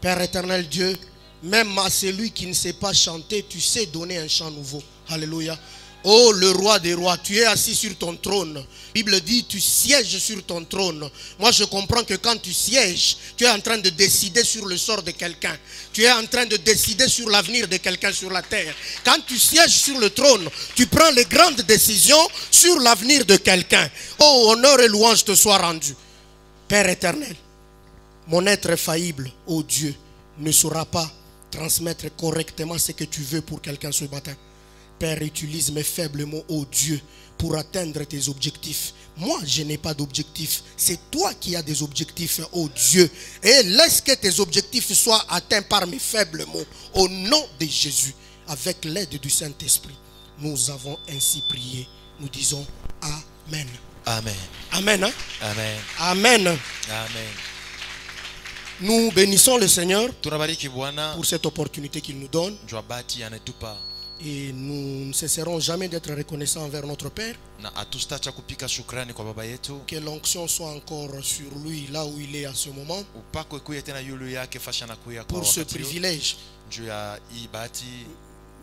Père éternel Dieu, même à celui qui ne sait pas chanter, tu sais donner un chant nouveau. Alléluia. Oh, le roi des rois, tu es assis sur ton trône. La Bible dit, tu sièges sur ton trône. Moi, je comprends que quand tu sièges, tu es en train de décider sur le sort de quelqu'un. Tu es en train de décider sur l'avenir de quelqu'un sur la terre. Quand tu sièges sur le trône, tu prends les grandes décisions sur l'avenir de quelqu'un. Oh, honneur et louange te soient rendus. Père éternel, mon être faillible, oh Dieu, ne saura pas transmettre correctement ce que tu veux pour quelqu'un ce matin. Père, utilise mes faibles mots, oh Dieu, pour atteindre tes objectifs. Moi, je n'ai pas d'objectif. C'est toi qui as des objectifs, oh Dieu. Et laisse que tes objectifs soient atteints par mes faibles mots. Au nom de Jésus, avec l'aide du Saint-Esprit, nous avons ainsi prié. Nous disons Amen. Amen. Amen. Hein? Amen. Amen. Amen. Nous bénissons le Seigneur Tunabariki Bwana pour cette opportunité qu'il nous donne. juu bahati anetupa Et nous ne cesserons jamais d'être reconnaissants envers notre Père. na hatutaacha kupika shukrani kwa baba yetu. Que l'onction soit encore sur lui, là où il est à ce moment. Upako ikuye tena yulu yake fasha na kuya kwa Pour ce wakati huu. privilège. Juu ya hii bahati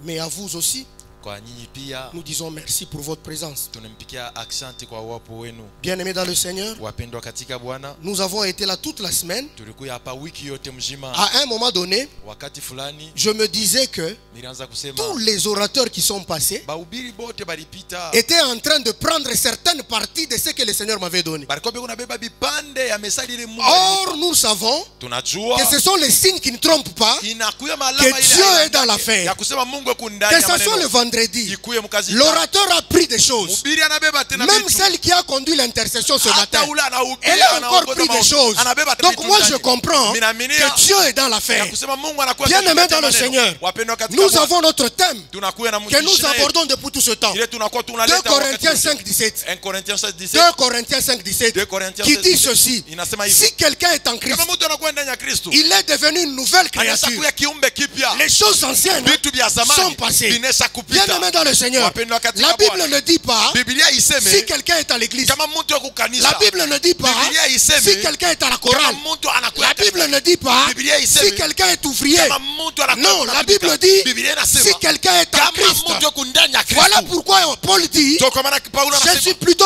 Mais à vous aussi, kwa nyinyi pia nous disons merci pour votre présence. tunampikia aksanti kwa uwapo wenu. Bien-aimés dans le Seigneur, Wapendwa katika Bwana, nous avons été là toute la semaine. tulikuwa hapa wiki yote mzima. À un moment donné, Wakati fulani je me disais que nilianza kusema tous les orateurs qui sont passés bahubiri bote balipita étaient en train de prendre certaines parties de ce que le Seigneur m'avait donné. balikuwa kuna beba bipande ya mesali ile Mungu Or, nous savons tunajua que ce sont les signes qui ne trompent pas, inakuya que malama ile Dieu est dans l'affaire. ya kusema Mungu yuko ndani Que ya ce soit le maneno. vendredi, Ikuye mkazi. l'orateur a pris des choses. Mhubiri anabeba tena Même vitu. celle qui a conduit l'intercession ce matin, Hata ule anahubiri, elle a encore anaongoza pris des maombi. choses. Anabeba tena Donc vitu moi ndani. je comprends Minaaminia que Dieu est dans ya l'affaire. kusema Mungu anakuwa Bien-aimés katika dans le maneno. Seigneur, Wapendwa katika nous Bwana. avons notre thème Tunakuwa na que nous mtishina yetu. abordons depuis tout ce temps. Ile tunakuwa 2 tunaleta Corinthiens wakati 5, 17. 1 Corinthiens 16, 2 17. Corinthiens 5, 17. 2 Corinthiens Qui 16, dit 17. ceci: Inasema hivi. si quelqu'un est en Christ, Kama mtu anakuwa ndani ya Kristo, il est devenu une nouvelle créature. anakuwa kiumbe kipya. Les choses anciennes Vitu vya sont zamani passées. vinesha kupita. Bien-aimés dans le Seigneur, Wapendwa katika la Bible Bwana. ne dit pas Biblia iseme si quelqu'un est à l'église. kama mtu yuko kanisa. La Bible ne dit pas Biblia iseme si quelqu'un est à la chorale. kama mtu anakuwa La Bible ne dit pas Biblia iseme si quelqu'un est ouvrier. kama mtu anakuwa Non, la Bible dit Biblia inasema si quelqu'un est en kama Christ. mtu yuko ndani ya Kristo. Voilà pourquoi Paul dit, Ndio kwa maana Paulo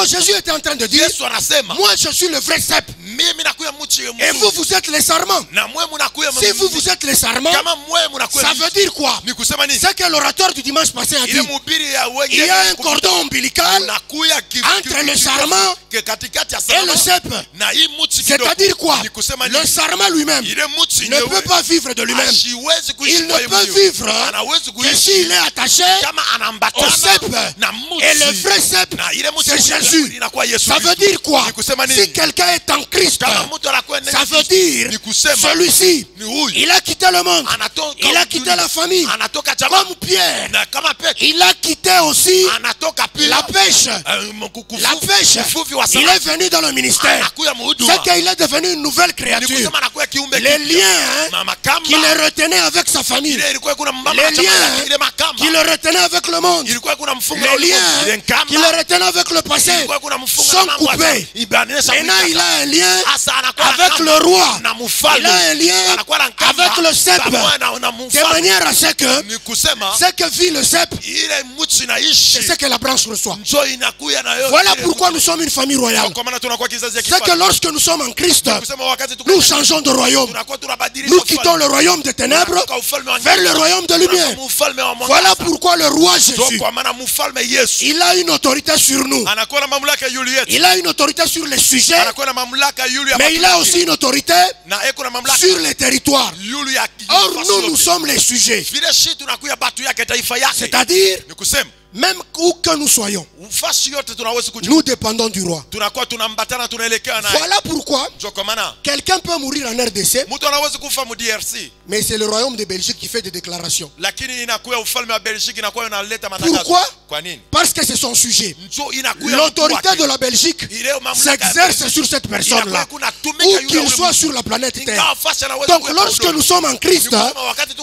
Jésus était en train de dire, Yesu anasema moi je suis le vrai cep. mimi nakuya mchi Et vous, vous êtes les sarments. na mwe mnakuya Si vous, vous êtes les sarments, kama mwe mnakuya ça veut dire quoi? ni kusema nini? C'est que l'orateur du dimanche passé a dit, Ile mhubiri ya wengi il y a un cordon ombilical nakuya entre le sarment katikati ya et le cep. na hii mchi kidogo. C'est-à-dire quoi? Ni kusema Le sarment lui-même ile mchi ne peut pas vivre de lui-même. Siwezi kuishi Il ne kwa yeye peut mwenyewe. vivre Anawezi que kuishi s'il est attaché kama au anambatana cep. na mchi. Et le vrai cep, na ile mchi c'est Jésus. inakuwa Yesu. Ça veut dire quoi? Ni kusema nini? Si quelqu'un est en Christ, Kama mtu anakuwa ndani ça ya veut Kristo, dire ni kusema celui-ci, ni huyu il a quitté le monde, anatoka il a quitté la famille, anatoka jamaa comme Pierre. na kama Petro Il a quitté aussi anatoka pia la pêche. La pêche. uvuvi wa Il samaki. est venu dans le ministère. Anakuya mhuduma. C'est qu'il est devenu une nouvelle Ni créature. kusema anakuwa kiumbe Les kipya. liens Mama kamba qui le retenaient avec sa famille, ile ilikuwa kuna mama les na chama liens yake, ile makamba qui le retenaient avec le monde, ilikuwa kuna mfungo les wa ulimwengu. Ile liens nkamba qui le retenaient avec le passé ilikuwa kuna mfungo sont na mambo ya coupés. ibanisha Maintenant, il a un lien Asa anakuwa na avec kamba le roi. na Il mfalme. a un lien Anakuwa na kamba avec le cep. pamoja na De mfalme. manière à ce que Ni kusema ce que vit le cep, ile mchi naishi c'est ce que la branche reçoit. njoo inakuya na yote. Voilà pourquoi nous sommes une famille royale. Kwa maana tunakuwa kizazi ya C'est que kifalme. lorsque nous sommes en Christ, Kusema wakati tuko nous changeons de royaume. tunakuwa tunabadilisha Nous quittons le royaume des ténèbres Tunatoka ufalme wa vers le giza. royaume de lumière. Tunakuwa mfalme wa mwangaza. Voilà pourquoi le roi Ndio Jésus, kwa maana mfalme Yesu il a une autorité sur nous. anakuwa na mamlaka yule yetu. Il a une autorité sur les sujets, Anakuwa na mamlaka yule ya mais il a matukio. aussi une autorité na eko na mamlaka sur les territoires. yule ya Or, nafasi nous, nous yote. sommes les sujets. Vile shi tunakuya batu yake taifa yake. C'est-à-dire, Ni kusema même où que nous soyons, ufasi yote tunaweza kujua. nous dépendons du roi. Tunakuwa tunambatana tunaelekea naye. Voilà pourquoi Ndio kwa maana quelqu'un peut mourir en RDC, mtu anaweza kufa mu DRC mais c'est le royaume de Belgique qui fait des déclarations. lakini inakuwa ufalme wa Belgique inakuwa inaleta matangazo. Pourquoi? Kwa nini? Parce que c'est son sujet. Ndio inakuwa L'autorité de la Belgique s'exerce sur cette personne-là, où qu'il soit sur la planète Terre. Donc lorsque nous sommes en Christ,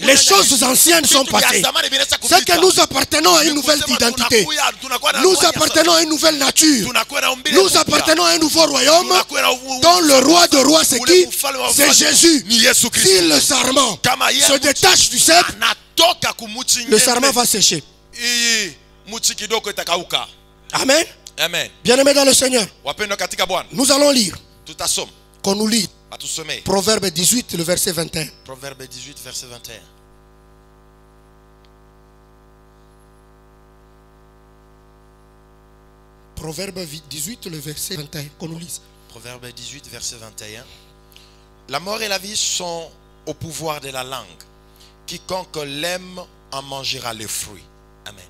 les choses anciennes sont passées. C'est que nous appartenons à une nouvelle d'identité. Nous appartenons à une nouvelle nature. Nous appartenons à un nouveau royaume dont le roi de rois c'est qui? C'est Jésus. Si le sarment se détache du cep, le sarment va sécher. Amen. Amen. Bien-aimés dans le Seigneur, nous allons lire. Qu'on nous lit Proverbe 18, le verset 21. Proverbe 18, verset 21. Proverbe 18, le verset 21. Qu'on nous lise. Proverbe 18, verset 21. La mort et la vie sont au pouvoir de la langue. Quiconque l'aime en mangera les fruits. Amen.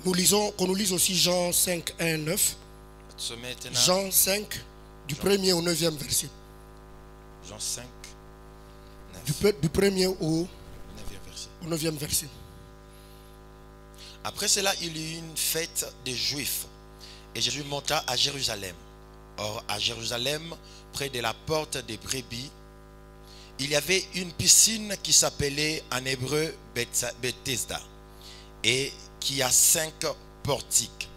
Nous lisons, qu'on nous lise aussi Jean 5, 1, 9. Jean 5, du 1er au 9e verset. Jean 5, 9. Du 1er au 9e verset. Après cela, il y eut une fête des Juifs. Et Jésus monta à Jérusalem. Or, à Jérusalem, près de la porte des brebis, il y avait une piscine qui s'appelait en hébreu Bethesda, et qui a 5 portiques.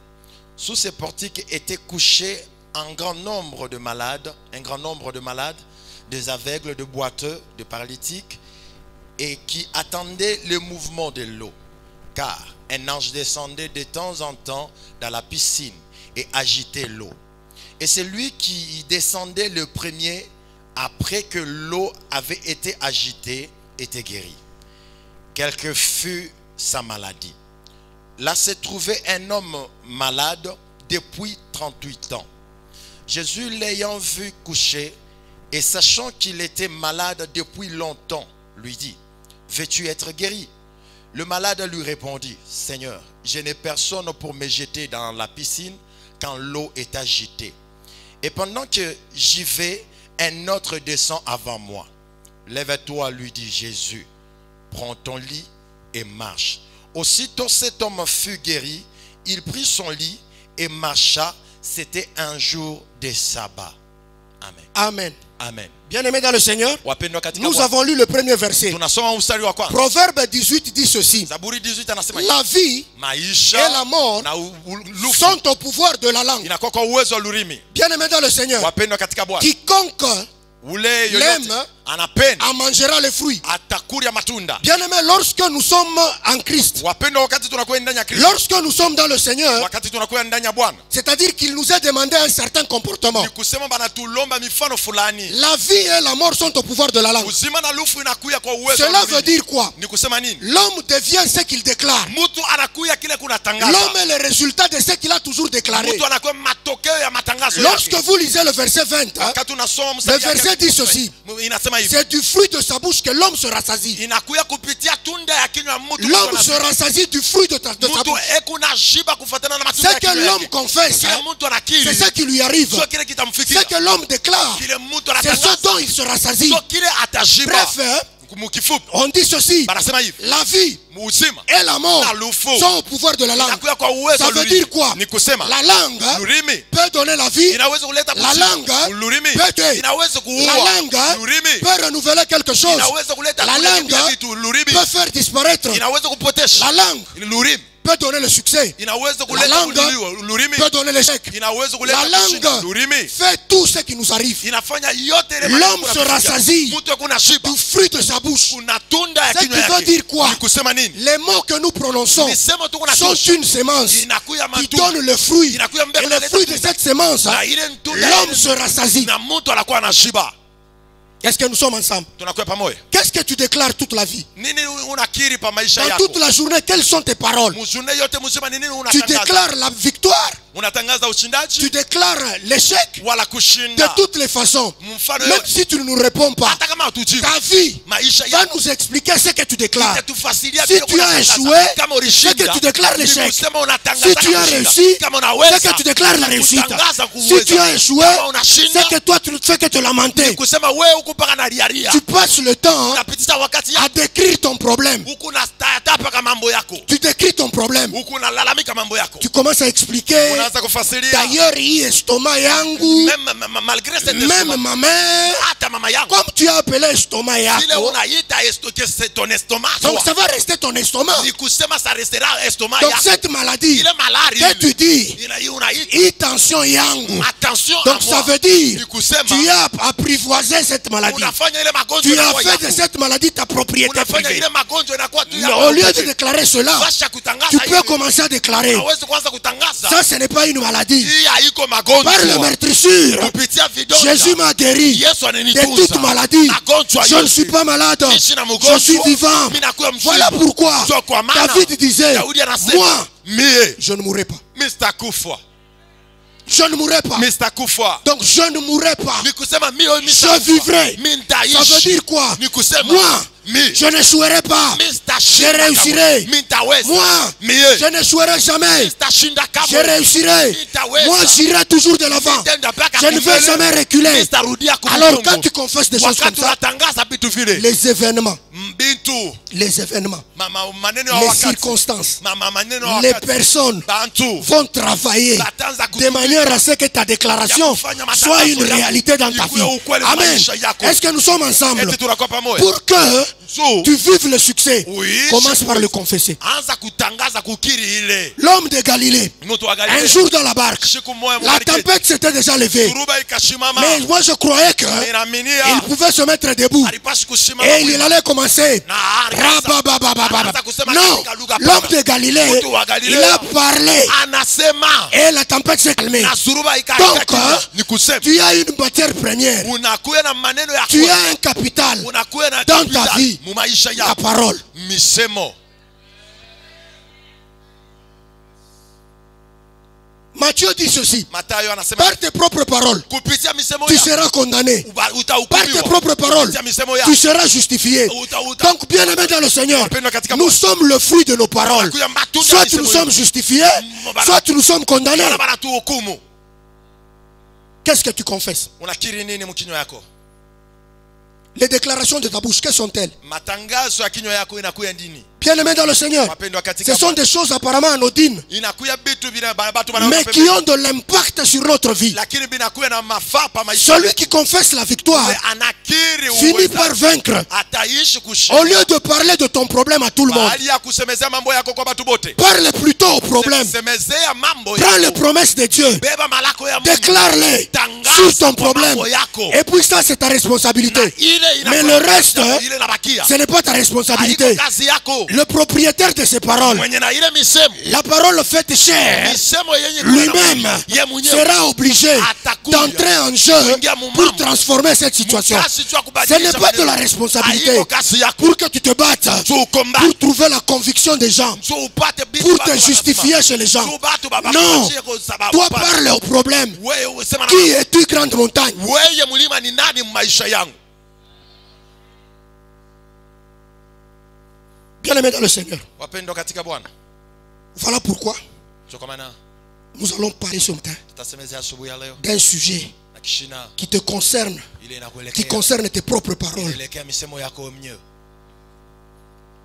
Sous ces portiques étaient couchés un grand nombre de malades, des aveugles, de boiteux, de paralytiques, et qui attendaient le mouvement de l'eau. Car un ange descendait de temps en temps dans la piscine et agitait l'eau. Et celui qui y descendait le premier, après que l'eau avait été agitée, était guéri. Quelle que fût sa maladie. Là se trouvait un homme malade depuis 38 ans. Jésus l'ayant vu coucher et sachant qu'il était malade depuis longtemps, lui dit: veux-tu être guéri? Le malade lui répondit: Seigneur, je n'ai personne pour me jeter dans la piscine quand l'eau est agitée. Et pendant que j'y vais, un autre descend avant moi. Lève-toi, lui dit Jésus, prends ton lit et marche. Aussitôt cet homme fut guéri, il prit son lit et marcha. C'était un jour de sabbat. Amen. Amen. Amen. Bien-aimés dans le Seigneur, nous avons lu le premier verset. Proverbe 18 dit ceci: la vie et la mort sont au pouvoir de la langue. Bien-aimés dans le Seigneur, quiconque l'aime en mangera les fruits. Bien-aimés, lorsque nous sommes en Christ, lorsque nous sommes dans le Seigneur, c'est-à-dire qu'il nous a demandé un certain comportement. La vie et la mort sont au pouvoir de la langue. Cela veut dire quoi? L'homme devient ce qu'il déclare. L'homme est le résultat de ce qu'il a toujours déclaré. Lorsque vous lisez le verset 20, le verset dit ceci: c'est du fruit de sa bouche que l'homme se rassasie. L'homme se rassasie du fruit de sa bouche. Ce que l'homme confesse, c'est ce qui lui arrive. Ce que l'homme déclare, c'est ce dont il se rassasie. Bref, on dit ceci: la vie et la mort sont au pouvoir de la langue. Ça veut dire quoi? La langue peut donner la vie. La langue peut tuer. La langue peut renouveler quelque chose. La langue peut faire disparaître. La langue peut donner le succès. La langue peut donner l'échec. La langue fait tout ce qui nous arrive. L'homme se rassasie du fruit de sa bouche. Ce qui veut dire quoi? Les mots que nous prononçons sont une sémence qui donne le fruit. Et le fruit de cette sémence, l'homme se rassasie. Est-ce que nous sommes ensemble? Qu'est-ce que tu déclares toute la vie? Dans toute la journée, quelles sont tes paroles? Tu déclares la victoire. Tu déclares l'échec. De toutes les façons. Même si tu ne nous réponds pas, ta vie va nous expliquer ce que tu déclares. Si tu as échoué, c'est que tu déclares l'échec. Si tu as réussi, c'est que tu déclares la réussite. Si tu as échoué, c'est que toi tu ne fais que te lamenter. Tu passes le temps à décrire ton problème. Tu décris ton problème. Tu commences à expliquer: d'ailleurs, il y a estomac yangu, même ma mère. Comme tu as appelé estomac vile yako, unaita que c'est ton estomac. donc ça va rester ton estomac. Ni kusema ça restera estomac Donc yako. cette maladie, Ile malari que tu dis, unaita hii tension yangu, attention à donc moi. ça veut dire, Ni kusema tu as apprivoisé cette maladie. unafanya ile magonjwa Tu as inakuwa fait de yako. cette maladie ta propriété Unafanya privée. ile magonjwa inakuwa tu Mais yako. au lieu de déclarer cela, Basha kutangaza tu peux hivi. commencer à déclarer, Hawezi kuanza kutangaza. ça ce n'est pas une maladie. Hii haiko Par le magonjwa. meurtrissure, Kupitia vidonda. Jésus m'a guéri Yesu de ananitunza. toute maladie. Magonjwa Je ne yote. suis pas malade, Nishi na mgonjwa. je suis vivant. Mimi nakuwa mzima. Voilà pourquoi So kwa maana David disait, Daudi anasema, moi, mie je ne mourrai pas. Mr. Kufa. Je ne mourrai pas. Mr. Kufa. Donc je ne mourrai pas. Ni kusema mie Mr. Je Kufa. vivrai. Mimi Ça nitaishi. veut dire quoi? Ni kusema Moi, mie je n'échouerai pas. Je réussirai. Mimi nitaweza. Moi, Mie je n'échouerai jamais. nitashinda Je kamwe. réussirai. Nitaweza. Moi, j'irai toujours de l'avant. Nitaenda mpaka Je ne vais mbele. jamais reculer. Nitarudia Alors kumgongo. quand tu confesses des choses comme Wakati ça, unatangaza vitu vile. les événements, Bintu. les événements, Maneno ya les wakati. circonstances, Maneno ya les wakati. personnes Bantu. vont travailler Bataanza de kutumika. manière à ce que ta déclaration soit une réalité dans ta vie. Amen. Est-ce que nous sommes ensemble? Eti tunakuwa pamoja. Pour que So, tu vives le succès, Oui, commence par le confesser. anza kutangaza kukiri ile. L'homme de Galilée, Mtu wa un Galilea. jour dans la barque, Siku moja la mbariki. tempête s'était déjà levée. Suruba ikashimama. Mais moi je croyais qu'il Inaaminia. pouvait se mettre debout. Alipashi kusimama. Et il allait commencer. Na alianza- Rabababababa. anaanza kusema Non, katika lugha l'homme pana. de Galilée, Mtu wa Galilea. il a parlé. Anasema. Et la tempête s'est calmée. Na suruba Donc, ikaika. Ni kusema. tu as une matière première. Unakuwa na maneno ya Tu kweli. as un capital. Unakuwa na dans ta capital vie, mu maisha La yako. parole. Misemo. Matthieu dit ceci. Matayo anasema Par tes propres paroles, kupitia misemo tu yako seras condamné. Par utahukumiwa. tes propres paroles, Kupitia misemo yako tu seras justifié. Donc, bien aimé dans le Seigneur, nous sommes le fruit de nos paroles. Utakuya matunda ya Soit misemo nous yako. sommes justifiés, soit nous sommes condamnés. Bana banatuhukumu. Qu'est-ce que tu confesses? Unakiri nini mkinywa yako? Les déclarations de ta bouche, quelles sont-elles? Matangazo ya kinywa yako inakuya ndini? Bien aimé dans le Seigneur, Wapendwa katika ce sont des choses apparemment anodines, inakuya bitu bina batu banaona mais qui ont de l'impact sur notre vie. lakini binakuya na mafaa pa maisha. Celui qui confesse la victoire Anakiri finit par vaincre. ataishi kushinda. Au lieu de parler de ton problème à tout le monde, Bahali ya kusemezea mambo yako kwa batu bote. parle plutôt au problème. Semezea mambo Prends les yako. promesses de Dieu, Beba malako ya Mungu. déclare-les Tangaza sur ton kwa problème. mambo yako. Et puis ça, c'est ta responsabilité. Ile Mais inakuwa le reste, ile inabakia. ce n'est pas ta responsabilité. Haiko kazi yako. Le propriétaire de ces paroles, Mwenye na ile misemo. la parole faite chair, Misemo yenye kuwa na lui-même mwili. Ye mwenyewe. sera obligé Atakuya. d'entrer en jeu Kuingia mu pour mambo. transformer cette situation. Mukasi tu wa Ce kubadilisha n'est pas de la maneno. responsabilité Haiko kazi yako. pour que tu te battes, Tu ukomba. pour trouver la conviction des gens, Tu upate bitu pour batu te justifier wanasema. chez les gens. Tu batu baba Non, kuachie kwa sababu toi hapana. parle au problème. Wewe sema na Qui es-tu, grande montagne? wewe mlima ni nani maisha yangu? Bien aimé dans le Seigneur, Wapendwa katika Bwana. voilà pourquoi Ndio kwa maana nous allons parler ce matin tutasemezea asubuhi ya leo d'un sujet na kishina qui te concerne, ile qui inakuelekea concerne tes propres paroles. kuelekea misemo yako mwenyewe.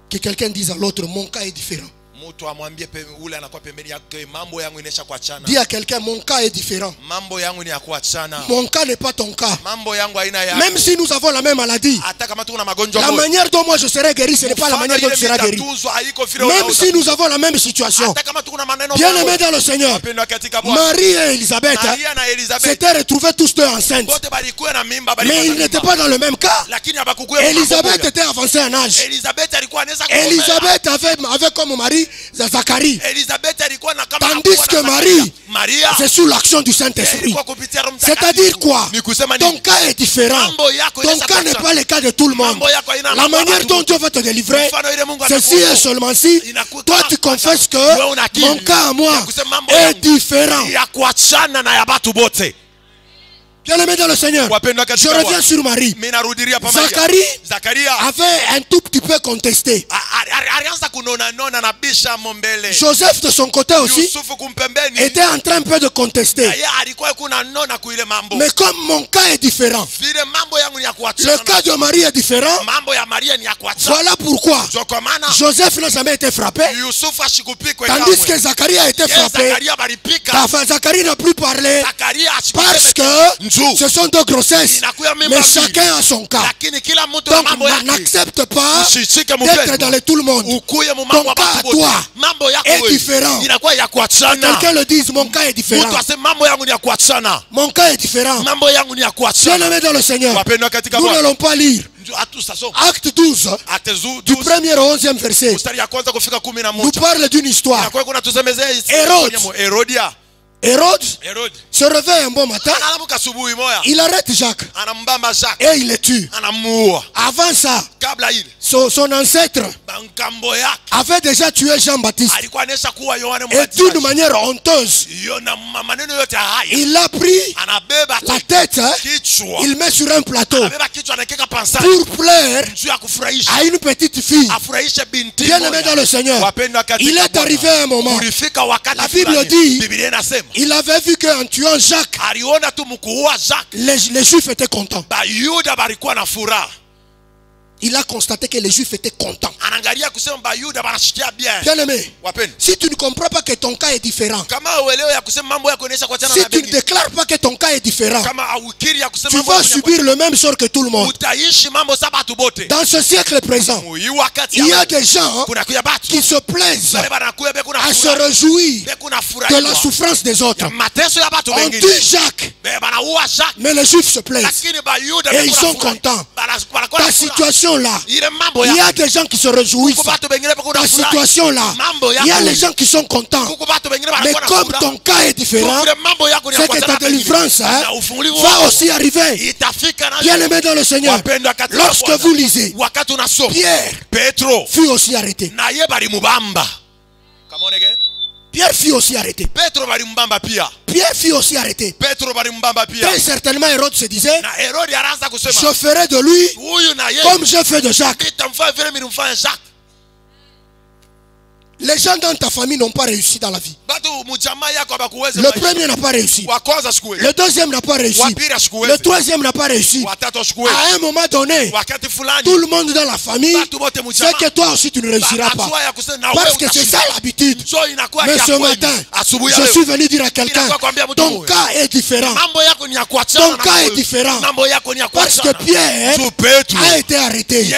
Que quelqu'un dise à l'autre, mon cas est différent. Mtu amwambie ule anakuwa pembeni yake, mambo yangu inaisha kuachana. Dis à quelqu'un, mon cas est différent. Mambo yangu ni ya kuachana. Mon cas n'est pas ton cas. Mambo yangu haina ya. Même si nous avons la même maladie, Hata kama tuko na magonjwa la moja. manière dont moi je serai guéri, ce n'est pas la manière dont tu seras guéri. Même si nous avons la même situation. hata kama tuko na maneno Bien aimé dans le Seigneur, wapendwa katika Bwana. Marie et Elisabeth Maria na Elizabeth s'étaient retrouvés tous deux enceintes. wote balikuwa na mimba, Mais ils n'étaient pas dans le même cas. lakini habakukuwa. Elisabeth était avancée en âge. Elisabeth alikuwa anaweza kuombea. Elisabeth avait comme mari Zacharie. Elisabeth alikuwa na kama Tandis que Marie, Maria c'est sous l'action du Saint-Esprit. alikuwa kupitia Roho Mtakatifu. C'est-à-dire quoi? Ni kusema Ton nini? cas est différent. Mambo yako Ton inaweza cas n'est kuachana. pas le cas de tout le monde. Mambo yako haina La mambo manière watu. dont Dieu va te délivrer, Mfano ile Mungu c'est si et seulement si toi tu confesses que mon cas à moi est différent. ya kuachana na ya watu bote. Bien aimé dans le Seigneur, Wapendwa je katika reviens Bwana. sur Marie. Mimi narudilia pamoja. Zakaria avait un tout petit peu contesté. alianza kunona nona na bisha mbele. Joseph de son côté aussi Yusufu kumpembeni. était en train un peu de contester. Yeye alikuwa kuna nona kuile mambo. Mais comme mon cas est différent, Vile mambo yangu Le cas de Marie est différent. Voilà pourquoi Joseph n'a jamais été frappé. Tandis que Zacharie a été frappé. Zacharie n'a plus parlé. Parce que ce sont deux grossesses. Mais chacun a son cas. Donc n'accepte pas d'être dans tout le monde. Ton cas à toi est différent. Quelqu'un le dise, mon cas est différent. Mon cas est différent. Bien-aimé dans le Seigneur, nous n'allons pas lire Acte 12, du 1er au 11e verset, nous parle d'une histoire. Hérode se réveille un bon matin, il arrête Jacques et il le tue. Avant ça, son ancêtre avait déjà tué Jean-Baptiste. Et d'une manière honteuse, il l'a pris la tête, il met sur un plateau pour plaire à une petite fille. Bien aimé dans le Seigneur, il est arrivé à un moment, la Bible dit, il avait vu qu'en tuant Jacques, les Juifs étaient contents. Il a constaté que les Juifs étaient contents. Bien aimé, si tu ne comprends pas que ton cas est différent, si tu ne déclares pas que ton cas est différent, tu vas subir le même sort que tout le monde. Dans ce siècle présent, il y a des gens qui se plaisent à se réjouir de la souffrance des autres. On tue Jacques, mais les Juifs se plaisent et ils sont contents. Ta situation là, il y a des gens qui se réjouissent. Ta situation là, il y a les gens qui sont contents. Mais comme ton cas est différent, c'est que ta délivrance va aussi arriver. Bien aimé dans le Seigneur, lorsque vous lisez, Pierre fut aussi arrêté. Pierre fut aussi arrêté. Pierre fut aussi arrêté. Très certainement, Hérode se disait, je ferai de lui comme j'ai fait de Jacques. Les gens dans ta famille n'ont pas réussi dans la vie. Le premier n'a pas réussi. Le deuxième n'a pas réussi. Le troisième n'a pas réussi. À un moment donné, tout le monde dans la famille sait que toi aussi tu ne réussiras pas. Parce que c'est ça l'habitude. Mais ce matin, je suis venu dire à quelqu'un, ton cas est différent. Ton cas est différent. Parce que Pierre a été arrêté,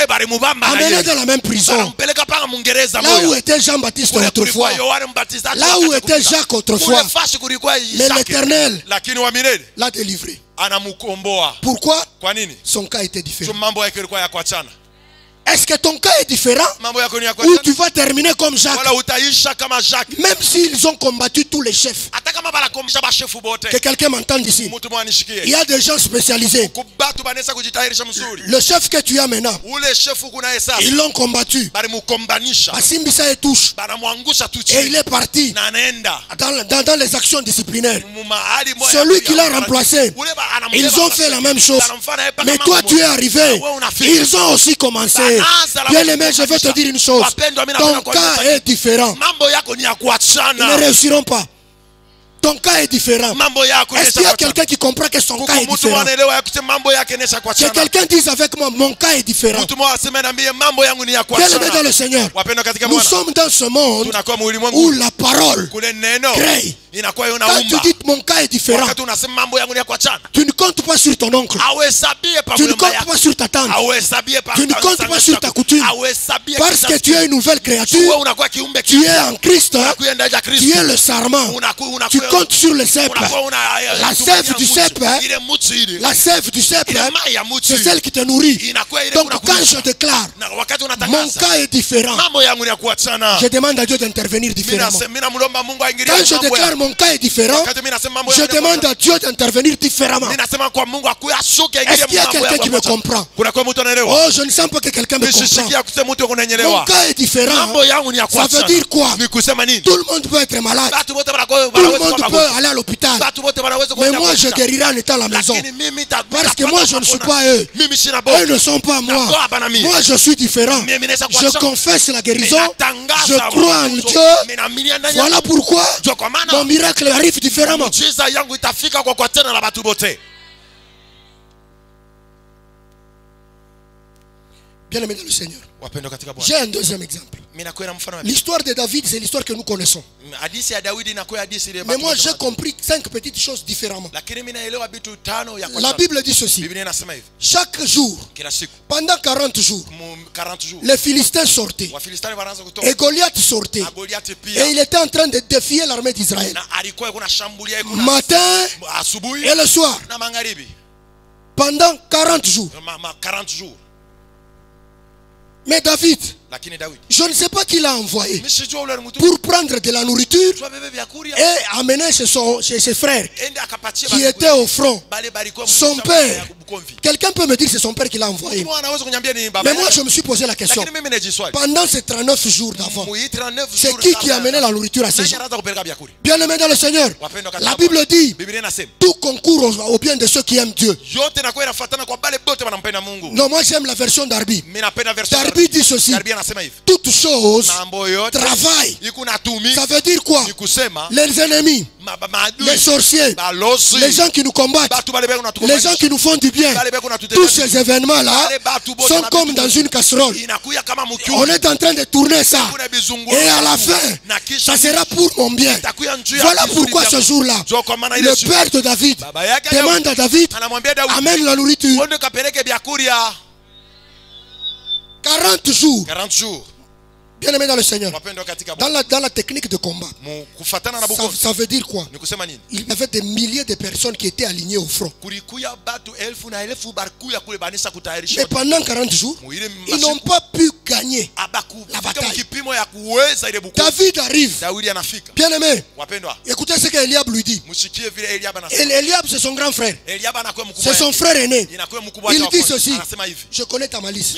amené dans la même prison. Là où était Jean-Baptiste autrefois, là où était Jacques autrefois, mais l'Éternel l'a délivré. Pourquoi? Son cas était différent. Est-ce que ton cas est différent? Ou tu vas terminer comme Jacques? Même s'ils ont combattu tous les chefs. Que quelqu'un m'entende ici. Il y a des gens spécialisés. Le chef que tu as maintenant, ils l'ont combattu. Asimbisa et touche. Et il est parti dans les actions disciplinaires. Celui qui l'a remplacé, ils ont fait la même chose. Mais toi tu es arrivé. Ils ont aussi commencé. Bien aimé, je vais te dire une chose. Ton cas est différent. Ils ne réussiront pas. Ton cas est différent. Est-ce qu'il y a quelqu'un qui comprend que son cas est différent? Que quelqu'un dise avec moi, mon cas est différent. Bien aimé dans le Seigneur, nous sommes dans ce monde où la parole crée. Quand tu dis mon cas est différent, tu ne comptes pas sur ton oncle. Tu ne comptes pas sur ta tante. Tu ne comptes pas sur ta coutume. Parce que tu es une nouvelle créature. Tu es en Christ. Tu es le sarment. Tu comptes sur le cèpe. La sève du cèpe, la sève du cèpe, c'est celle qui te nourrit. Donc quand je déclare, mon cas est différent, je demande à Dieu d'intervenir différemment. Quand je déclare mon cas est différent, je demande à Dieu d'intervenir différemment. Est-ce qu'il y a quelqu'un qui me comprend? Oh, je ne sens pas que quelqu'un me comprend. Mon cas est différent. Ça veut dire quoi? Tout le monde peut être malade. Tout le monde peut aller à l'hôpital. Mais moi je guérirai en étant à la maison. Parce que moi je ne suis pas eux. Eux ne sont pas moi. Moi je suis différent. Je confesse la guérison. Je crois en Dieu. Voilà pourquoi mon miracle arrive différemment. Bien aimé dans le Seigneur. Wapendwa katika Bwana. J'ai un deuxième exemple. Mimi nakuwa na mfano wa pili. L'histoire de David, c'est l'histoire que nous connaissons. Hadithi ya Daudi inakuwa hadithi ile. Mais moi, j'ai compris 5 petites choses différemment. Lakini mimi naelewa vitu 5 ya La Bible dit ceci. Biblia inasema hivi. Chaque jour, Kila siku. pendant 40 jours, 40 jours. les Philistins sortaient. Wafilistini wanaanza kutoka. Et Goliath sortait. Na Goliath pia. Et il était en train de défier l'armée d'Israël. Na alikuwa kuna shambulia yuko Matin asubuhi et le soir. na magharibi. Pendant 40 jours. 40 jours. Mais David, Lakini Daudi, je ne sais pas qui l'a envoyé mimi sijua ule mtu pour prendre de la nourriture bebe vyakula et amener chez ses frères ende akapatia qui étaient au front. bale barikuwa Son père. Quelqu'un peut me dire que c'est son père qui l'a envoyé. Mtu anaweza kuniambia ni baba. Mais moi je me suis posé la question. Lakini mimi najiswali. Pendant ces 39 jours d'avant, Mui 39 c'est jours qui a amené la nourriture à ces gens? anaanza kupeleka vyakula. Bien aimé dans le Seigneur, Wapendwa katika la Bible dit Biblia inasema tout concourt au bien de ceux qui aiment Dieu. yote nakuwa inafuatana kwa bale bote wanampenda Mungu. Non, moi j'aime la version d'Arbi. Mimi napenda version Darby dit ceci. Darby anasema hivi. Toute chose Mambo yote travaille. iko natumi. Ça veut dire quoi? Ni kusema Les ennemis, les sorciers, les gens qui nous combattent, les gens qui nous font du bien, tous ces événements-là sont comme dans une casserole. On est en train de tourner ça. Et à la fin, ça sera pour mon bien. Voilà pourquoi ce jour-là, le père de David demande à David, amène la nourriture. 40 jours. 40 jours. Bien aimé dans le Seigneur. Dans la technique de combat, ça veut dire quoi? Il y avait des milliers de personnes qui étaient alignées au front. Mais pendant 40 jours, ils n'ont pas pu gagner la bataille. David arrive. Bien aimé, écoutez ce qu'Eliab lui dit. Eliab, c'est son grand frère. C'est son frère aîné. Il dit ceci. Je connais ta malice.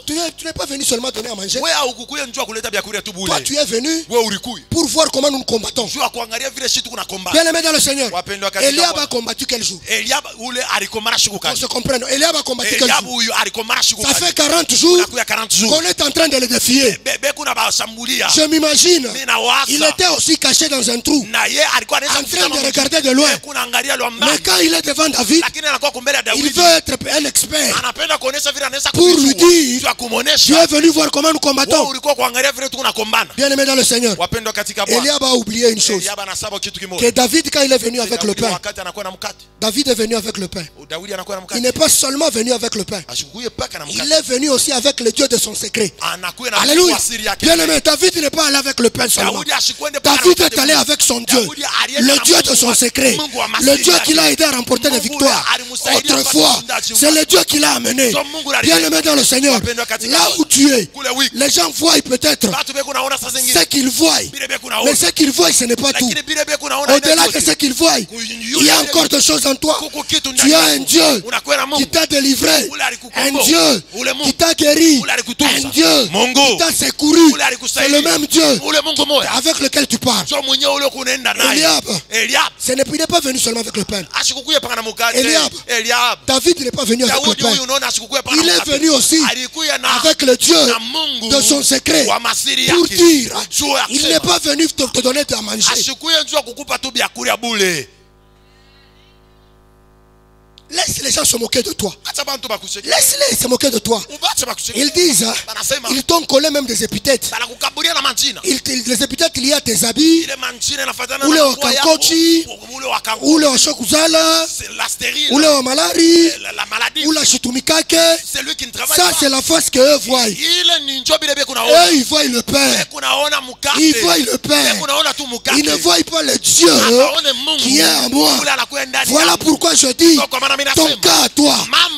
Tu n'es pas venu seulement donner à manger. Toi tu es venu pour voir comment nous combattons. Bien aimé dans le Seigneur, Eliab a combattu quel jour? On se comprend. Eliab a combattu quel jour? Ça fait 40 jours qu'on est en train de le défier. Je m'imagine, il était aussi caché dans un trou, en train de regarder de loin. Mais quand il est devant David, il veut être un expert pour lui dire, tu es venu voir comment nous combattons. Bien aimé dans le Seigneur, Eliab a oublié une chose, que David, quand il est venu avec le pain, David est venu avec le pain. Il n'est pas seulement venu avec le pain, il est venu aussi avec le Dieu de son secret. Alléluia. Bien aimé, David n'est pas allé avec le pain seulement. David est allé avec son Dieu, le Dieu de son secret, le Dieu qui l'a aidé à remporter des victoires autrefois. C'est le Dieu qui l'a amené. Bien aimé dans le Seigneur, là où tu es, les gens voient peut-être ce qu'ils voient, mais ce qu'ils voient ce n'est pas tout. Au-delà de ce qu'ils voient, il y a encore des choses en toi. Tu as un Dieu qui t'a délivré, un Dieu qui t'a guéri, un Dieu qui t'a secouru. C'est le même Dieu avec lequel tu parles. Eliab, il n'est pas venu seulement avec le pain. Eliab, David n'est pas venu avec le pain. Il est venu aussi avec le Dieu de son secret pour dire, il n'est pas venu te donner à manger. Laisse les gens se moquer de toi. Laisse-les se moquer de toi. Ils disent, ils t'ont collé même des épithètes. Les épithètes liées à tes habits, ou les wakakochi, ou les washokuzala, ou les wamalari, ou la chitumikake. Ça c'est la face qu'eux voient. Eux ils voient le pain. Ils voient le pain. Ils ne voient pas le Dieu qui est à moi. Voilà pourquoi je dis, ton cas à toi,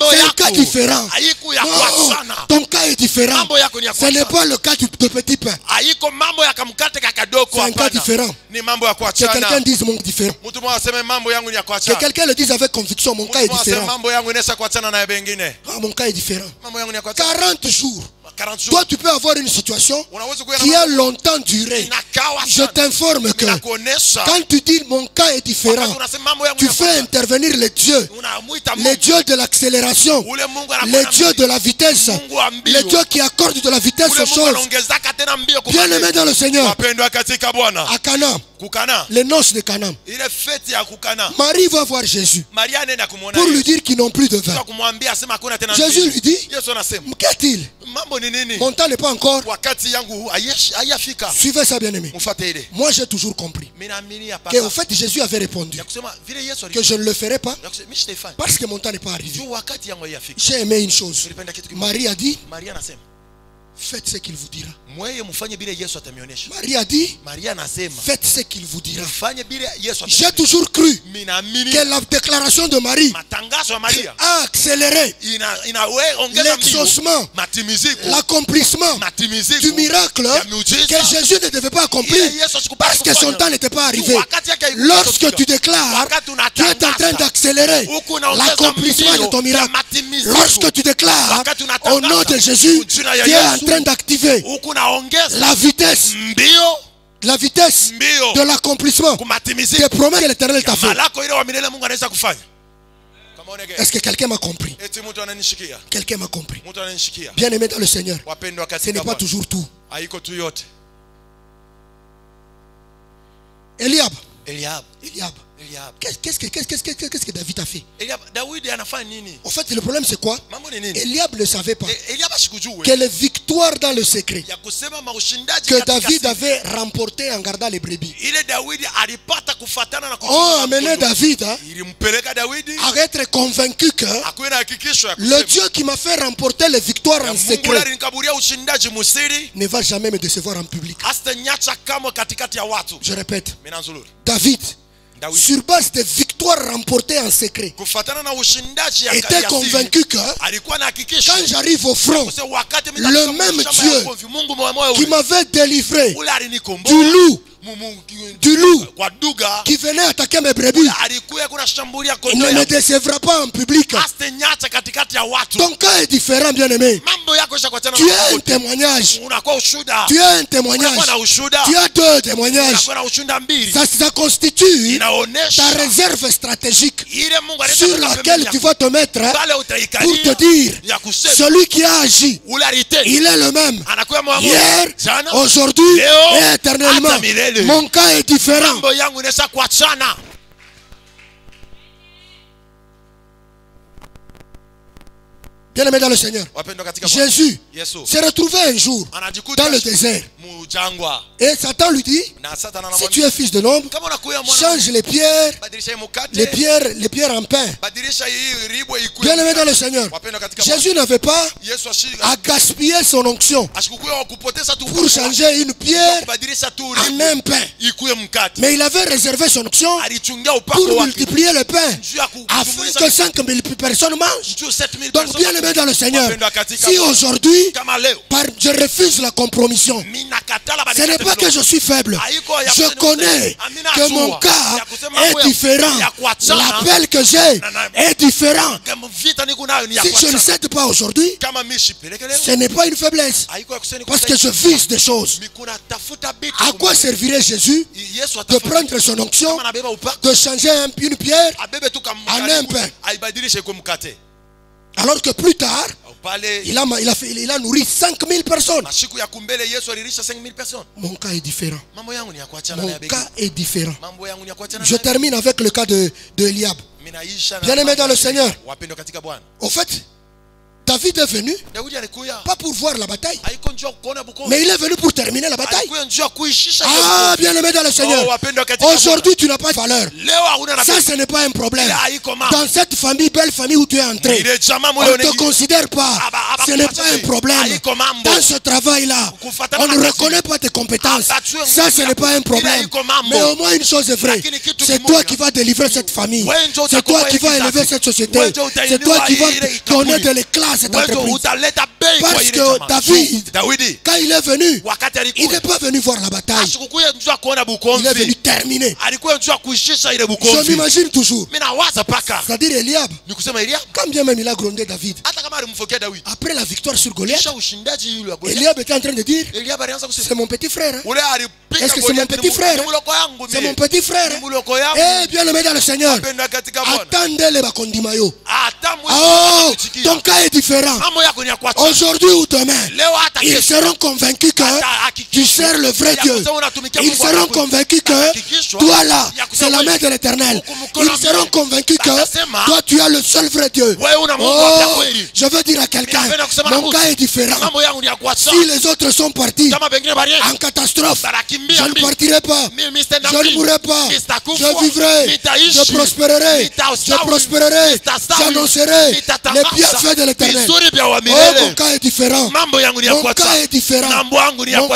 c'est un cas différent. Non, ton cas est différent. Ce n'est pas le cas de petit pain. C'est un cas différent. Que quelqu'un dise mon différent. Que quelqu'un le dise avec conviction, mon cas est différent. Mon cas est différent. 40 jours. Toi tu peux avoir une situation qui a longtemps duré. Je t'informe que quand tu dis mon cas est différent, tu fais intervenir les dieux de l'accélération, les dieux de la vitesse, les dieux qui accordent de la vitesse aux choses. Bien aimé dans le Seigneur, à Cana, Kukana. les noces de Cana. Ile fête ya kukana. Marie va voir Jésus Maria anaenda kumuona pour lui Yesu. dire qu'ils n'ont plus de vin. Sasa kumwambia asema hakuna tena Jésus mvinyo. lui dit, Yesu anasema, qu'est-il? mambo ni nini? Mon temps n'est pas encore. Wakati yangu hayafika. Suivez ça, bien-aimé. Mfuate ile. Moi, j'ai toujours compris Mimi naamini hapa. que, au fait, Jésus avait répondu Ya kusema vile Yesu que je ne le ferai pas ya kusema mimi sitaifanya. parce que mon temps n'est pas arrivé. Juu wakati yangu hayafika. J'ai aimé une chose. Nilipenda kitu kimoja. Marie a dit, Maria anasema, faites ce qu'il vous dira. mweye mfanye bila Yesu atamionyesha. Marie a dit, Maria anasema, faites ce qu'il vous dira. mfanye bila Yesu J'ai atamionyesha. toujours cru Mimi naamini que la déclaration de Marie matangazo ya Maria a accéléré inaongeza l'exaucement, matimiziko, l'accomplissement matimiziko du miracle ya miujiza que Jésus ne devait pas accomplir ile Yesu asikupata parce que son kufanya. temps n'était pas arrivé. Wakati yake haikuwa Lorsque kufika. tu déclares, Wakati tu es en train unatangaza, d'accélérer huku unaongeza l'accomplissement de mbio ton ya miracle. matimiziko. Lorsque tu déclares Wakati unatangaza, au nom de Jésus, tu jina ya es en Yesu. train d'activer Huku naongeza la vitesse mbio de l'accomplissement des kumatimiziko promesses que l'Éternel t'a fait. malako ile wa milele Mungu anaweza kufanya. Kama onege. Est-ce que quelqu'un m'a compris? Eti mtu ananishikia. Quelqu'un m'a compris. Mtu ananishikia. Bien aimé dans le Seigneur, Wapendwa ce katika n'est pas Bwana. toujours tout. Haiko tu yote. Eliab, Eliab. qu'est-ce que David a fait? Eliab, Daudi anafanya nini? En fait, le problème c'est quoi? Mambo ni nini? Eliab ne savait pas Eliab asikujue. que les victoires dans le secret Ya kusema maushindaji que katika David siri. avait remporté en gardant les brebis Ile Daudi alipata kufatana na ont amené David ilimpeleka Daudi à être convaincu que akuwe na hakikisho ya le kusema Dieu qui m'a fait remporter les victoires en Mungu secret alinikaburia ushindaji musiri ne va jamais me décevoir en public. hastanyacha kama katikati ya watu. Je répète, Mina nzuri. David, Daudi sur base des victoires remportées en secret, kufatana na ushindaji ya était ya convaincu siri, que alikuwa na hakikisho quand j'arrive au front, kusema wakati mimi le nitafika même mashamba Dieu ya ugomvi, Mungu moyo qui m'avait délivré ule alinikomboa du loup du loup kwa duga qui venait attaquer mes brebis, alikuwa kuna shambulia il ne me décevra pas en public. hastanyacha katikati ya watu. Ton cas est différent, bien-aimé. Mambo yako isha kuachana Tu na as un wote. témoignage. Unakuwa ushuda. Tu as un témoignage. Unakuwa na ushuda. Tu as deux témoignages. Unakuwa na ushuda mbili. Ça constitue Inaonesha ta réserve stratégique ile Mungu aleta sur laquelle tu vas te mettre pale pour utaikalia te dire ya kusema celui qui a agi, ule alitenda il est le même anakuwa mwangu hier, jana aujourd'hui leo, et éternellement. hata milele. Mon cas est différent. Mambo yangu inaweza kuachana. Bien-aimé dans le Seigneur, Wapendwa katika Bwana. Jésus Yesu s'est retrouvé un jour anajikuta dans le désert mujangwa et Satan lui dit, na Satan si anamwambia tu es fils de l'homme, kama unakuya mwana change les pierres badilisha hii mkate les pierres en pain. badilisha hii ribwe ikuwe. Bien-aimé dans le Seigneur, Wapendwa katika Bwana. Jésus n'avait pas Yesu à gaspiller son onction ashikukuwa kupoteza tu pour changer une pierre kubadilisha tu en ribwe un pain. ikuwe mkate. Mais il avait réservé son onction Alichungia upako pour wake multiplier le pain juu ya afin que 5000 personnes mangent. juu 7000 Donc, bien-aimé dans le Seigneur, Wapendwa katika si Bwana. aujourd'hui, Kama leo je refuse la compromission, mimi nakatala ce n'est pas que je suis faible. Je connais que mon cas est différent. L'appel que j'ai est différent. vita niko nayo ni ya Si je ne kuachana. cède pas aujourd'hui, Kama mimi sipeleke leo ce n'est pas une faiblesse. haiko ya kusema Parce que je vise des choses. mikuna tafuta bitu. À quoi servirait Jésus Yesu de atafuta prendre son onction, kama anabeba upako de changer une pierre, abebe tu kama en un pain, aibadilishe kwa mkate. alors que plus tard, Pale il a nourri 5000 personnes. masiku ya kumbele Yesu alilisha 5000 personnes. Mon cas est différent. Mambo yangu ni ya kuachana na Mon ya begi. cas est différent. Mambo yangu ni ya kuachana. Je termine avec le cas de Eliab. Minaisha na Bien-aimé dans le Seigneur, wapendwa katika Bwana. au fait, David est venu Daudi alikuya pas pour voir la bataille, haiko njoo kuona buko. mais il est venu pour terminer la bataille. Alikuya njoo kuishisha. Ah, bien-aimé dans le Seigneur, Oh, wapendwa katika Bwana. aujourd'hui tu n'as pas de valeur. Leo hauna na Ça, ce n'est pas un problème. Ile haiko mambo. Dans cette famille, belle famille où tu es entré, Ile jamaa on moyo ne te ni considère pas. Ce n'est pas un problème. haiko mambo. Dans ce travail-là, on ne reconnaît pas tes compétences. Ça, ce n'est pas un problème. Mais au moins une chose est vraie. C'est toi qui vas délivrer cette famille. C'est toi qui vas élever cette société. C'est toi qui vas donner de l'éclat à cette entreprise. Parce que David, quand il est venu, il n'est pas venu voir la bataille. Il est venu terminer. Je m'imagine toujours. C'est-à-dire Eliab, quand bien même il a grondé David, après la victoire sur Goliath, Eliab était en train de dire, c'est mon petit frère. Hein? Est-ce que c'est mon petit frère? C'est mon petit frère. Eh bien aimé dans le Seigneur, attendez les Bakondimayo. Oh, ton cas est différent. aujourd'hui ou demain, ils seront convaincus que tu sers le vrai Dieu. Ils seront convaincus que toi là, c'est la main de l'Éternel. Ils seront convaincus que toi tu as le seul vrai Dieu. Oh, je veux dire à quelqu'un, mon cas est différent. Si les autres sont partis en catastrophe, je ne partirai pas, je ne mourrai pas, je vivrai, je prospérerai, j'annoncerai les bienfaits de l'Éternel. Oh, mon cas est différent. Mon cas est différent. Mon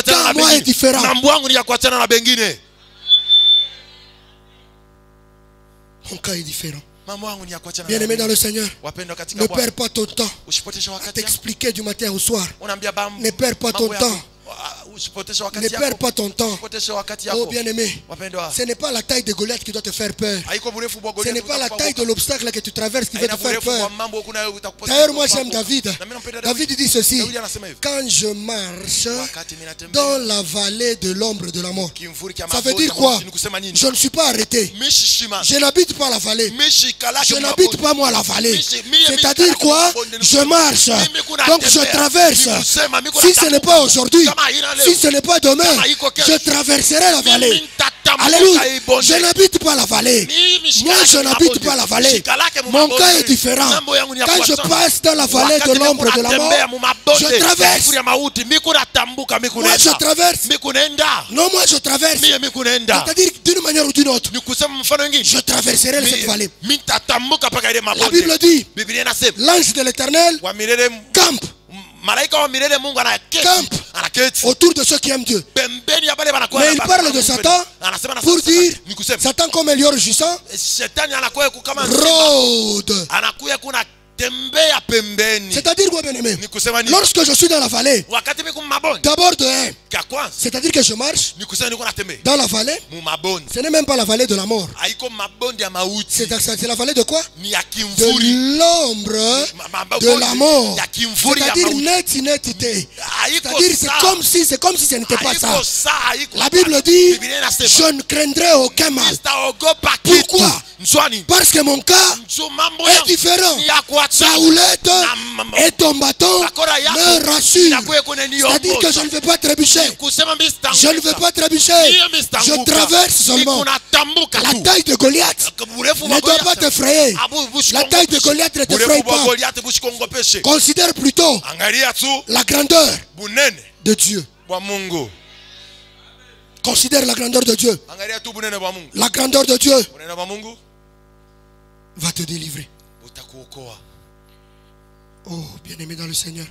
cas, moi, est différent. Mon cas est différent. Bien aimé dans le Seigneur, ne perds pas ton temps à t'expliquer du matin au soir. Ne perds pas ton temps. Ne perds pas ton temps. Oh bien-aimé, ce n'est pas la taille de Goliath qui doit te faire peur. Ce n'est pas la taille de l'obstacle que tu traverses qui va te faire peur. D'ailleurs, moi j'aime David. David dit ceci: quand je marche dans la vallée de l'ombre de la mort. Ça veut dire quoi? Je ne suis pas arrêté. Je n'habite pas la vallée. Je n'habite pas moi la vallée. C'est-à-dire quoi? Je marche. Donc je traverse. Si ce n'est pas aujourd'hui, si ce n'est pas demain, je traverserai la vallée. Alléluia. Je n'habite pas la vallée. Moi, je n'habite pas la vallée. Mon cas est différent. Quand je passe dans la vallée de l'ombre de la mort, je traverse. Moi, je traverse. Non, moi, je traverse. C'est-à-dire, d'une manière ou d'une autre, je traverserai cette vallée. La Bible dit, l'ange de l'Éternel campe autour de ceux qui aiment Dieu. Mais il parle de Satan pour dire, Satan comme un lion rugissant rôde. C'est-à-dire quoi, bien-aimé? Lorsque je suis dans la vallée, d'abord de un, c'est-à-dire que je marche dans la vallée. Ce n'est même pas la vallée de la mort. C'est la vallée de quoi? De l'ombre de la mort. C'est-à-dire netité. C'est-à-dire c'est comme si ce n'était pas ça. La Bible dit, je ne craindrai aucun mal. Pourquoi? Parce que mon cas est différent. Ta houlette et ton bâton me rassurent. C'est-à-dire que je ne vais pas trébucher. Je ne vais pas trébucher. Je traverse seulement. La taille de Goliath ne doit pas t'effrayer. La taille de Goliath ne t'effraie pas. Considère plutôt la grandeur de Dieu. Considère la grandeur de Dieu. La grandeur de Dieu va te délivrer. Oh, bien-aimé dans le Seigneur.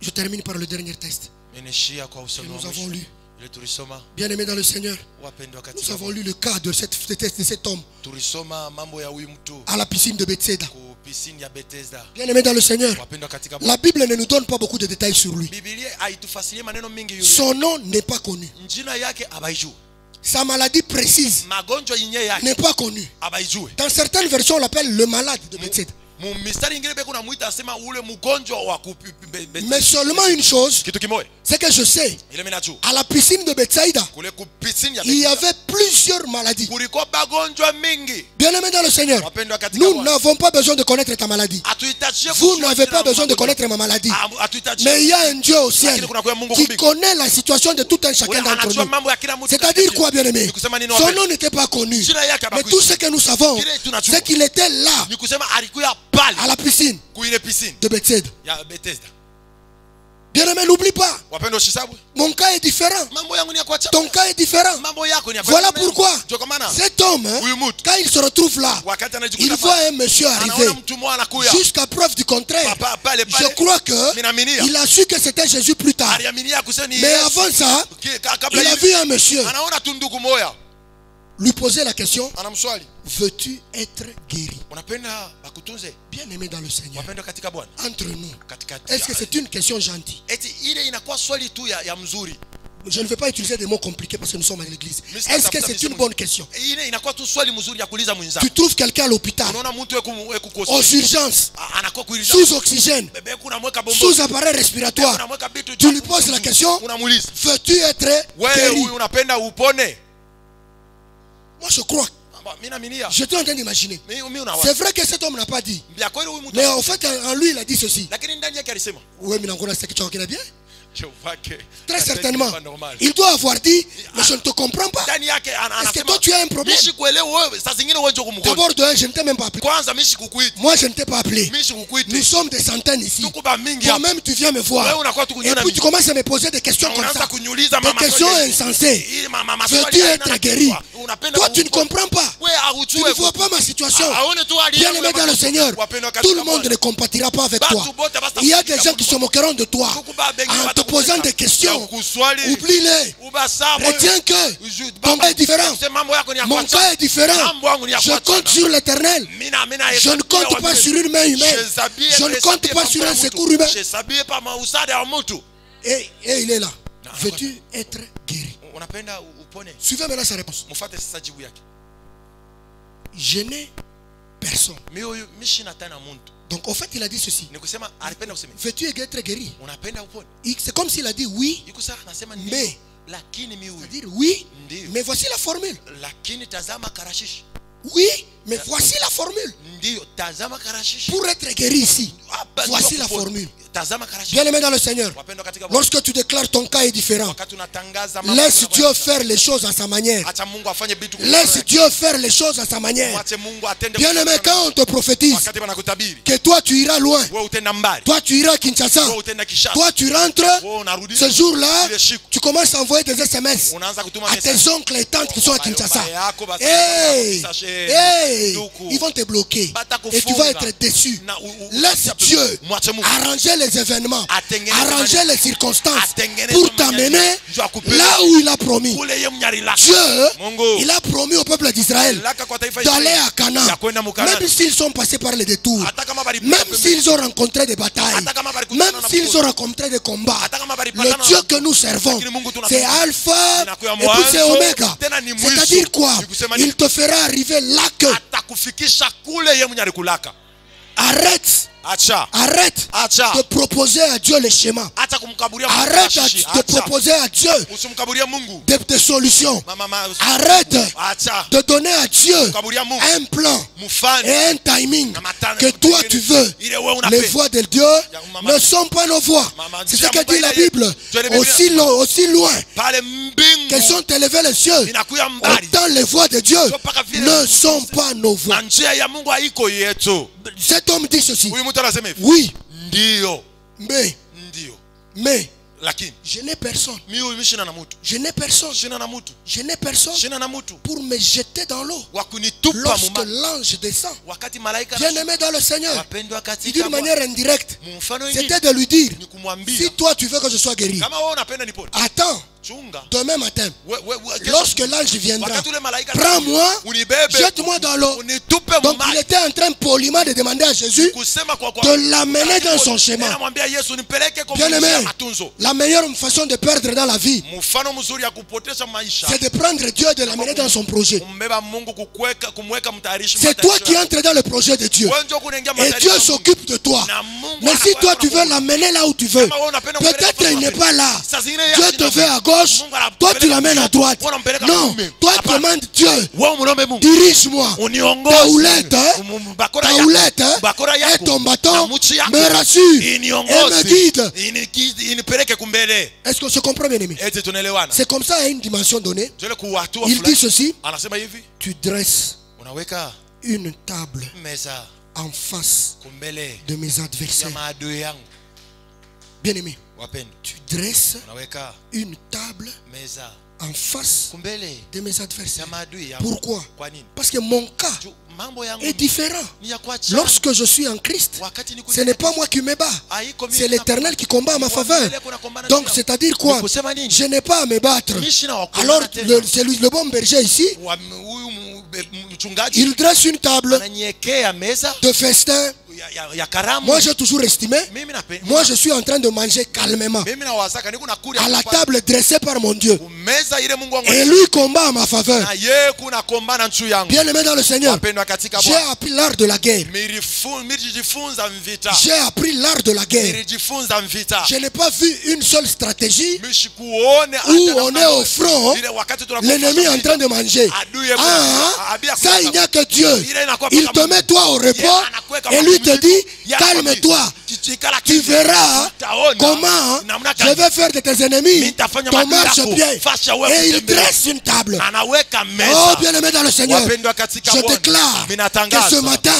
Je termine par le dernier texte que nous avons lu. Bien-aimé dans le Seigneur, nous avons lu le cas de cet homme à la piscine de Bethesda. Bien-aimé dans le Seigneur, la Bible ne nous donne pas beaucoup de détails sur lui. Son nom n'est pas connu. Sa maladie précise n'est pas connue. Dans certaines versions, on l'appelle le malade de Bethesda. Mais seulement une chose, c'est que je sais, à la piscine de Bethsaïda, il y avait plusieurs maladies. Bien-aimé dans le Seigneur, nous n'avons pas besoin de connaître ta maladie. Vous n'avez pas besoin de connaître ma maladie. Mais il y a un Dieu au ciel qui connaît la situation de tout un chacun d'entre nous. C'est-à-dire quoi, bien-aimé? Son nom n'était pas connu. Mais tout ce que nous savons, c'est qu'il était là, à la piscine de Bethesda. Bien-aimé, n'oublie pas. Mon cas est différent. Ton cas est différent. Voilà pourquoi cet homme, quand il se retrouve là, il voit un monsieur arriver. Jusqu'à preuve du contraire, je crois qu'il a su que c'était Jésus plus tard. Mais avant ça, il a vu un monsieur lui poser la question: veux-tu être guéri? Bien aimé dans le Seigneur, entre nous, est-ce que c'est une question gentille? Je ne vais pas utiliser des mots compliqués parce que nous sommes à l'église. Est-ce que c'est une bonne question? Tu trouves quelqu'un à l'hôpital, aux urgences, sous oxygène, sous appareil respiratoire. Tu lui poses la question: veux-tu être guéri? Moi je crois J'étais en train d'imaginer. C'est vrai que cet homme n'a pas dit. Mais en fait, en lui, il a dit ceci. Oui, mais c'est que tu as bien. Très certainement. Il doit avoir dit, mais je ne te comprends pas. Est-ce que toi tu as un problème? D'abord, je ne t'ai même pas appelé. Moi, je ne t'ai pas appelé. Nous sommes des centaines ici. Toi-même, tu viens me voir. Et puis tu commences à me poser des questions comme ça. Des questions insensées. Veux-tu être guéri? Toi, tu ne comprends pas. Tu ne vois pas ma situation. Bien-aimé dans le Seigneur, tout le monde ne compatira pas avec toi. Il y a des gens qui se moqueront de toi en te posant des questions. Oublie-les. Retiens que ton cas est différent. Mon cas est différent. Je compte sur l'Éternel. Je ne compte pas sur une main humaine. Je ne compte pas sur un secours humain. Et il est là. Veux-tu être guéri? Suivez maintenant sa réponse. Je n'ai personne. Donc en fait il a dit ceci. Veux-tu être guéri? C'est comme s'il a dit oui, mais c'est-à-dire oui, mais voici la formule. Oui, mais voici la formule. Pour être guéri ici, voici la formule. Bien-aimé dans le Seigneur, lorsque tu déclares ton cas est différent, laisse Dieu faire les choses à sa manière. Laisse Dieu faire les choses à sa manière. Bien-aimé, quand on te prophétise que toi tu iras loin, toi tu iras à Kinshasa, toi tu rentres, ce jour-là, tu commences à envoyer des SMS à tes oncles et tantes qui sont à Kinshasa. Ils vont te bloquer et tu vas être déçu. Laisse Dieu arranger les événements, arranger les circonstances pour t'amener là où il a promis. Dieu, il a promis au peuple d'Israël d'aller à Canaan, même s'ils sont passés par les détours, même s'ils ont rencontré des batailles, même s'ils ont rencontré des combats. Le Dieu que nous servons, c'est Alpha et puis c'est Oméga. C'est-à-dire quoi? Il te fera arriver là que arrête de proposer à Dieu les schémas. Arrête de proposer à Dieu des solutions. Arrête de donner à Dieu un plan et un timing que toi tu veux. Les voies de Dieu ne sont pas nos voies. C'est ce que dit la Bible. Aussi loin que sont élevés les cieux, autant les voies de Dieu ne sont pas nos voies. Cet homme dit ceci. Oui, mais je n'ai personne. Je n'ai personne. Je n'ai personne pour me jeter dans l'eau. Lorsque l'ange descend, bien-aimé dans le Seigneur, il dit d'une manière indirecte, c'était de lui dire, si toi tu veux que je sois guéri, attends demain matin, lorsque l'ange viendra, prends-moi, jette-moi dans l'eau. Donc il était en train poliment de demander à Jésus de l'amener dans son chemin. Bien-aimé, la meilleure façon de perdre dans la vie, c'est de prendre Dieu et de l'amener dans son projet. C'est toi qui entres dans le projet de Dieu et Dieu s'occupe de toi. Mais si toi tu veux l'amener là où tu veux, peut-être il n'est pas là. Dieu te veut à gauche, toi tu l'amènes à droite. Non, toi tu demandes Dieu, dirige-moi. Ta houlette et ton bâton me rassure et me guide. Est-ce qu'on se comprend, bien aimé? C'est comme ça à une dimension donnée. Il dit ceci: tu dresses une table en face de mes adversaires. Bien aimé, tu dresses une table en face de mes adversaires. Pourquoi? Parce que mon cas est différent. Lorsque je suis en Christ, ce n'est pas moi qui me bats, c'est l'Éternel qui combat en ma faveur. Donc c'est à dire quoi? Je n'ai pas à me battre. Alors le bon berger ici, il dresse une table de festin ya karamu. Moi j'ai toujours estimé, Mimi moi je suis en train de manger calmement mimi nawazaka niko nakula à la table dressée par mon Dieu. meza ile Mungu wangu. Et lui combat en ma faveur. Na yeye kuna komba na nchu yangu. Bien aimé dans le Seigneur, Wapendwa katika j'ai Bwana. appris l'art de la guerre. Mirijifunza mvita. J'ai appris l'art de la guerre. Mirijifunza mvita. Je n'ai pas vu une seule stratégie Mishikuone où on est au front, l'ennemi est en train de manger. Ça il n'y a que Dieu. Il te met toi au repos et lui te dit, calme-toi. Tu verras comment je vais faire de tes ennemis ton marche-pied. Et il dresse une table. Oh bien-aimé dans le Seigneur, je déclare que ce matin,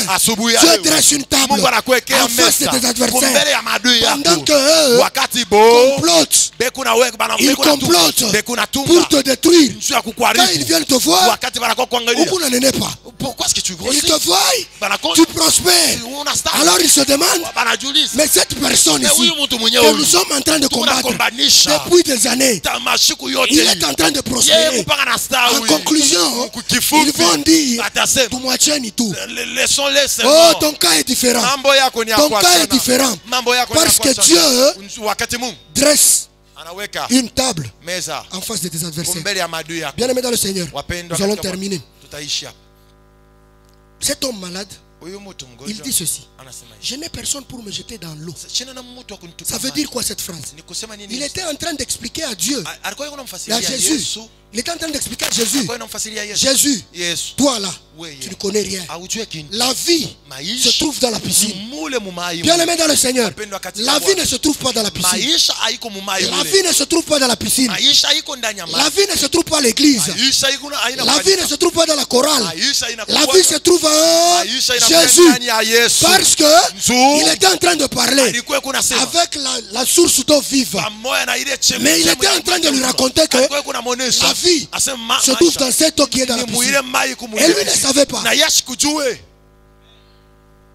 Dieu dresse une table en face de tes adversaires. Pendant que eux complotent, ils complotent pour te détruire. Quand ils viennent te voir, beaucoup ne n'est pas. Pourquoi est-ce que tu Ils grossis? te voient, tu prospères. Alors ils se demandent, mais cette personne ici, que nous sommes en train de combattre depuis des années, il est en train de prospérer. En conclusion, ils vont dire, oh, ton cas est différent. Ton cas est différent. Parce que Dieu dresse une table en face de tes adversaires. Bien aimé dans le Seigneur, nous allons terminer. Cet homme malade, il dit ceci: je n'ai personne pour me jeter dans l'eau. Ça veut dire quoi cette phrase? Il était en train d'expliquer à Dieu, à Jésus. Il était en train d'expliquer à Jésus: Jésus, toi là, tu ne connais rien. La vie se trouve dans la piscine. Bien aimé dans le Seigneur, la vie ne se trouve pas dans la piscine. La vie ne se trouve pas dans la piscine. La vie ne se trouve pas à l'église. La vie ne se trouve pas dans la chorale. La vie se trouve en Jésus. Parce que il était en train de parler avec la source d'eau vive. Mais il était en train de lui raconter que la vie se trouve dans cette eau qui est dans la piscine. Et lui ne savait pas.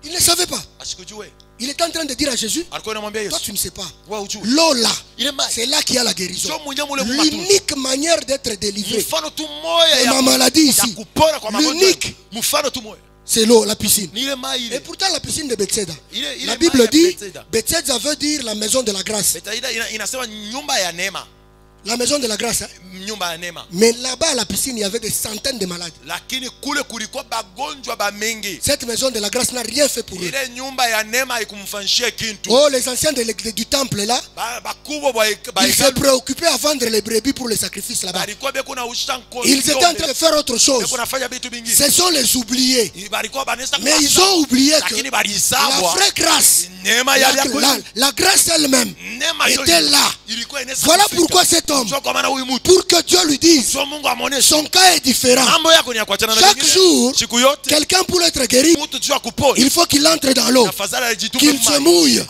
Il ne savait pas. Il était en train de dire à Jésus, toi tu ne sais pas. L'eau là, c'est là qu'il y a la guérison. L'unique manière d'être délivré de ma maladie ici, l'unique, c'est l'eau, la piscine. Et pourtant la piscine de Bethesda, la Bible dit, Bethesda veut dire la maison de la grâce. La maison de la grâce. Mais là-bas à la piscine, il y avait des centaines de malades. Cette maison de la grâce n'a rien fait pour eux. Oh, les anciens du temple là, ils se préoccupaient à vendre les brebis pour les sacrifices là-bas. Ils étaient en train de faire autre chose. Ce sont les oubliés. Mais ils ont oublié que la vraie grâce, la grâce elle-même était là. Voilà pourquoi cet homme, pour que Dieu lui dise, son cas est différent. Chaque jour, quelqu'un pour être guéri, il faut qu'il entre dans l'eau, qu'il se mouille.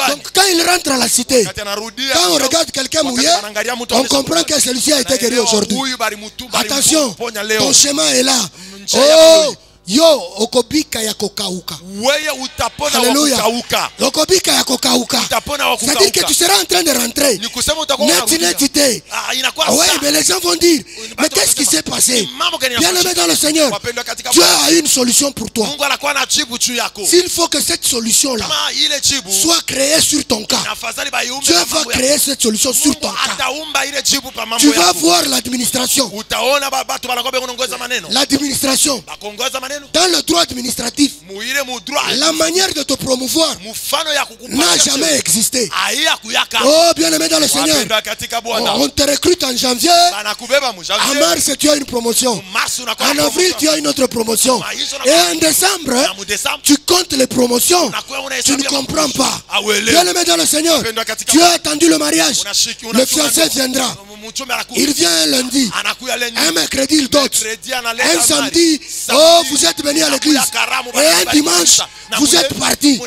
Donc quand il rentre à la cité, quand on regarde quelqu'un mouillé, on comprend que celui-ci a été guéri aujourd'hui. Attention, ton chemin est là. Oh, yo, okobika ya kokauka. Alléluia. Okobika ya kokauka. C'est-à-dire que tu seras en train de rentrer. Net. Ouais, mais les gens vont dire, mais qu'est-ce qui s'est passé? Bien aimé dans le Seigneur, Dieu a une solution pour toi. S'il faut que cette solution-là soit créée sur ton cas, Dieu va créer cette solution sur ton cas. Tu vas voir l'administration. L'administration. Dans le droit administratif, la manière de te promouvoir n'a jamais existé. Oh, bien aimé dans le Seigneur, on te recrute en janvier, en mars tu as une promotion, en avril tu as une autre promotion, et en décembre tu comptes les promotions, tu ne comprends pas. Bien aimé dans le Seigneur, tu as attendu le mariage, le fiancé viendra, il vient lundi, un mercredi il dote, un samedi, oh, vous êtes venu à l'église, et un dimanche vous êtes parti.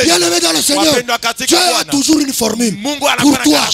Bien aimé dans le Seigneur, Dieu a toujours une formule pour toi.